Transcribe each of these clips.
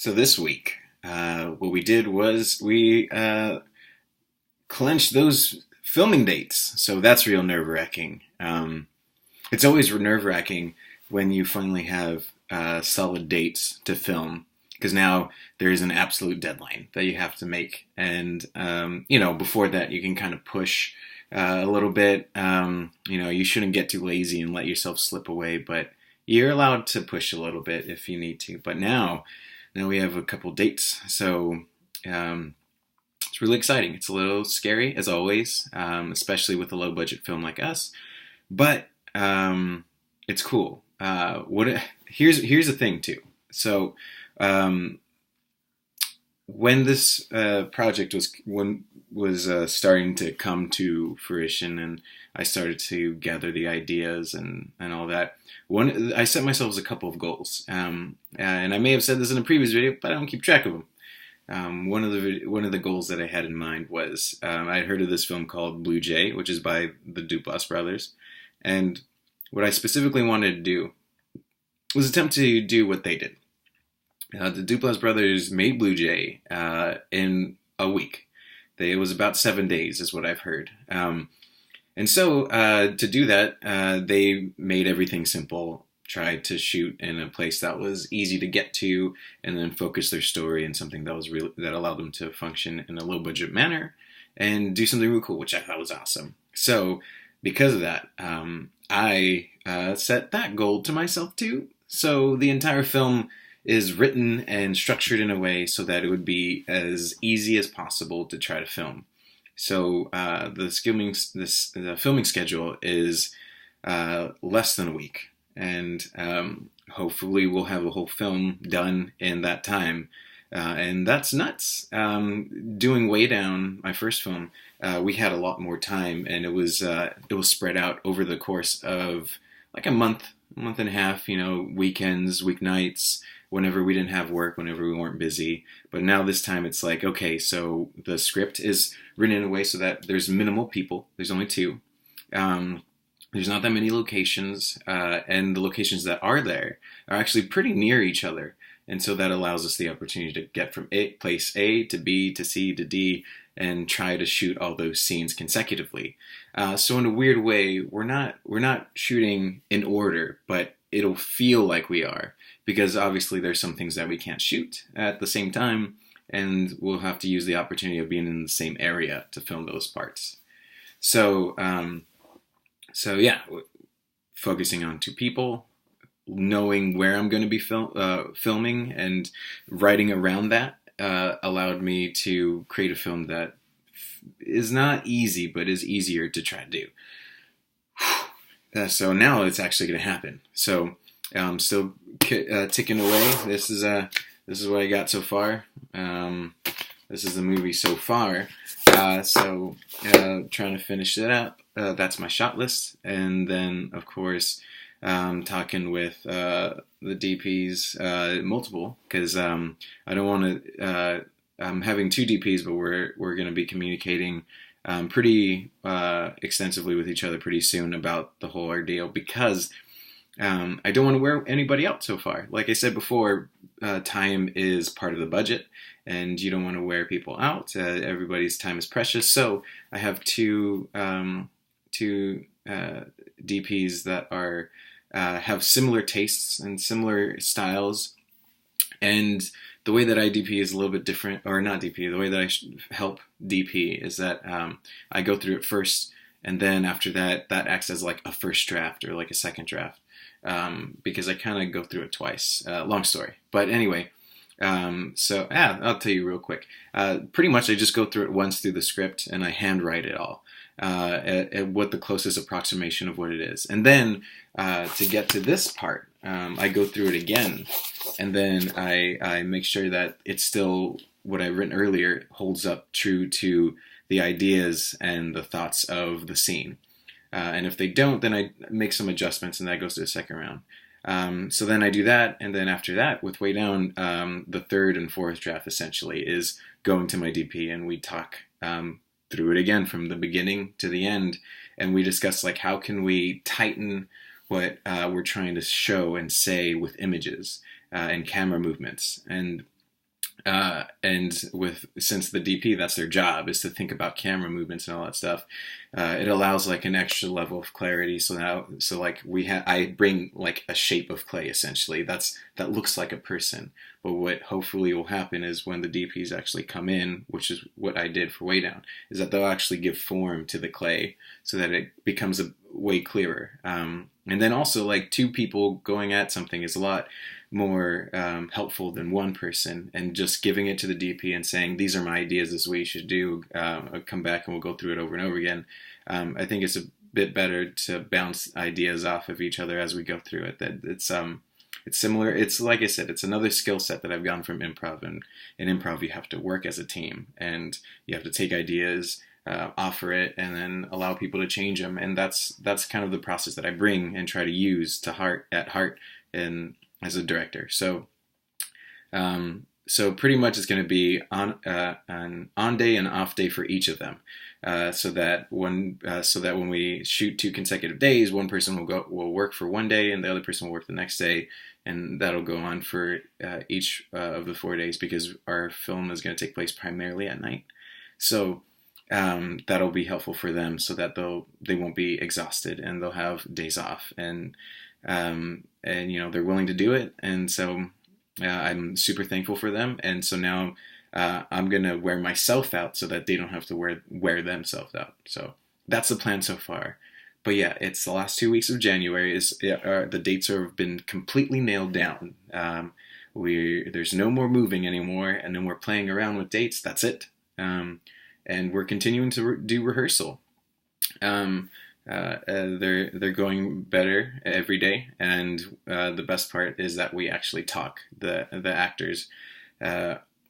So this week, what we did was we clenched those filming dates. So that's real nerve wracking. It's always nerve wracking when you finally have solid dates to film, because now there is an absolute deadline that you have to make. And, before that, you can kind of push a little bit. You shouldn't get too lazy and let yourself slip away, but you're allowed to push a little bit if you need to. But now we have a couple dates, so it's really exciting. It's a little scary, as always, especially with a low-budget film like us, but it's cool. Here's the thing, too. So when this project was starting to come to fruition, and I started to gather the ideas and all that, I set myself a couple of goals, and I may have said this in a previous video, but I don't keep track of them. One of the goals that I had in mind was I had heard of this film called Blue Jay, which is by the Duplass brothers, and what I specifically wanted to do was attempt to do what they did. The Duplass brothers made Blue Jay in a week. It was about 7 days, is what I've heard. And so to do that, they made everything simple, tried to shoot in a place that was easy to get to, and then focus their story in something that allowed them to function in a low-budget manner and do something really cool, which I thought was awesome. So because of that, I set that goal to myself too. So the entire film is written and structured in a way so that it would be as easy as possible to try to film. So the filming schedule is less than a week, and hopefully we'll have a whole film done in that time. And that's nuts. Doing Way Down, my first film, we had a lot more time, and it was spread out over the course of like a month and a half. Weekends, weeknights, whenever we didn't have work, whenever we weren't busy. But now this time it's like, okay, so the script is written in a way so that there's minimal people. There's only two. There's not that many locations, and the locations that are there are actually pretty near each other. And so that allows us the opportunity to get from place A to B to C to D and try to shoot all those scenes consecutively. So in a weird way, we're not shooting in order, but it'll feel like we are, because obviously there's some things that we can't shoot at the same time, and we'll have to use the opportunity of being in the same area to film those parts. So yeah, focusing on two people, knowing where I'm going to be filming and writing around that allowed me to create a film that is not easy, but is easier to try to do. So now it's actually going to happen. So I'm still ticking away. This is what I got so far. This is the movie so far. So trying to finish it up. That's my shot list, and then of course talking with the DPs, multiple, because I don't want to. I'm having two DPs, but we're going to be communicating pretty extensively with each other pretty soon about the whole ordeal, because I don't want to wear anybody out so far. Like I said before, time is part of the budget, and you don't want to wear people out. Everybody's time is precious. So I have two DPs that are have similar tastes and similar styles, and the way that I DP is a little bit different, or not DP. The way that I help DP is that I go through it first, and then after that acts as like a first draft or like a second draft, because I kind of go through it twice. Long story, but anyway. So I'll tell you real quick. Pretty much I just go through it once through the script, and I handwrite it all at what the closest approximation of what it is. And then to get to this part, I go through it again, and then I make sure that it's still what I've written earlier holds up true to the ideas and the thoughts of the scene. And if they don't, then I make some adjustments, and that goes to the second round. So then I do that, and then after that, with Way Down, the third and fourth draft essentially is going to my DP, and we talk through it again from the beginning to the end, and we discuss like how can we tighten what we're trying to show and say with images and camera movements. And And since the DP, that's their job, is to think about camera movements and all that stuff. It allows like an extra level of clarity. So like I bring like a shape of clay essentially. That looks like a person. But what hopefully will happen is when the DPs actually come in, which is what I did for Way Down, is that they'll actually give form to the clay so that it becomes a way clearer. And then also like two people going at something is a lot more helpful than one person, and just giving it to the DP and saying, these are my ideas, this is what you should do, I'll come back and we'll go through it over and over again. I think it's a bit better to bounce ideas off of each other as we go through it. That it's similar. It's like I said, it's another skill set that I've gotten from improv. And in improv, you have to work as a team, and you have to take ideas, offer it, and then allow people to change them. And that's kind of the process that I bring and try to use at heart and as a director. So pretty much it's going to be an on day and off day for each of them, so that when we shoot 2 consecutive days, one person will work for one day and the other person will work the next day, and that'll go on for each of the 4 days, because our film is going to take place primarily at night. So that'll be helpful for them, so that they won't be exhausted and they'll have days off, and they're willing to do it. And so I'm super thankful for them. And so now I'm going to wear myself out so that they don't have to wear themselves out. So that's the plan so far. But yeah, it's the last 2 weeks of January. The dates have been completely nailed down. There's no more moving anymore, and then we're playing around with dates. That's it. And we're continuing to do rehearsal. They're going better every day, and the best part is that we actually talk. The actors,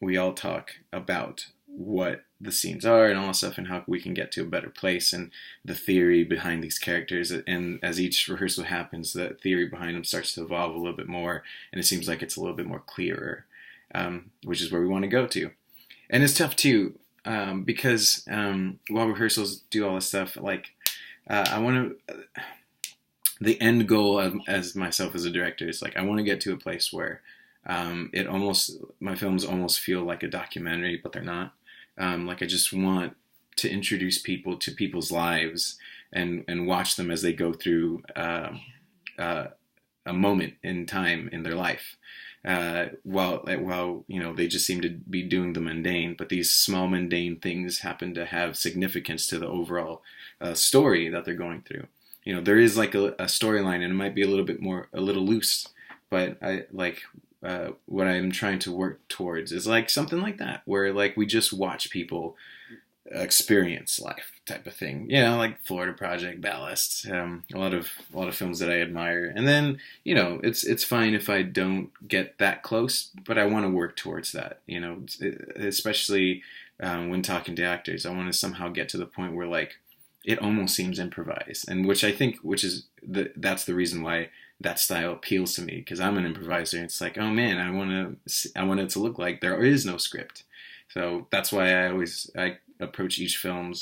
we all talk about what the scenes are and all that stuff, and how we can get to a better place, and the theory behind these characters. And as each rehearsal happens, the theory behind them starts to evolve a little bit more, and it seems like it's a little bit more clearer, which is where we want to go to. And it's tough too, because while rehearsals do all this stuff, like I want to. The end goal as myself as a director is like I want to get to a place where my films almost feel like a documentary, but they're not. Like I just want to introduce people to people's lives and watch them as they go through a moment in time in their life. While they just seem to be doing the mundane, but these small mundane things happen to have significance to the overall story that they're going through. There is like a storyline, and it might be a little loose, but what I'm trying to work towards is like something like that, where like we just watch people experience life type of thing. Like Florida Project, Ballast, a lot of films that I admire. And then it's fine if I don't get that close, but I want to work towards that. Especially when talking to actors, I want to somehow get to the point where like it almost seems improvised, and that's the reason why that style appeals to me, because I'm an improviser. It's like, oh man, I want it to look like there is no script. So that's why I approach each film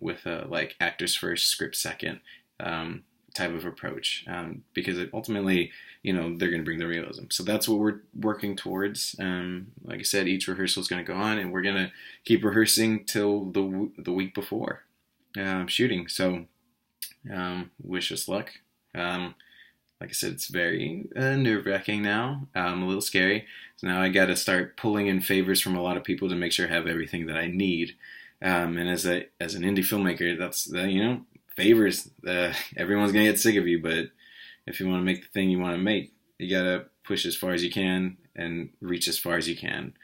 with a like actors first, script second type of approach, because ultimately they're going to bring the realism. So that's what we're working towards. Like I said, each rehearsal is going to go on, and we're going to keep rehearsing till the week before shooting. So wish us luck. Like I said, it's very nerve-wracking now. A little scary. So now I got to start pulling in favors from a lot of people to make sure I have everything that I need. And as an indie filmmaker, that's favors. Everyone's gonna get sick of you, but if you want to make the thing you want to make, you gotta push as far as you can and reach as far as you can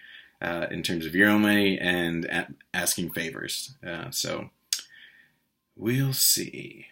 in terms of your own money and asking favors. So we'll see.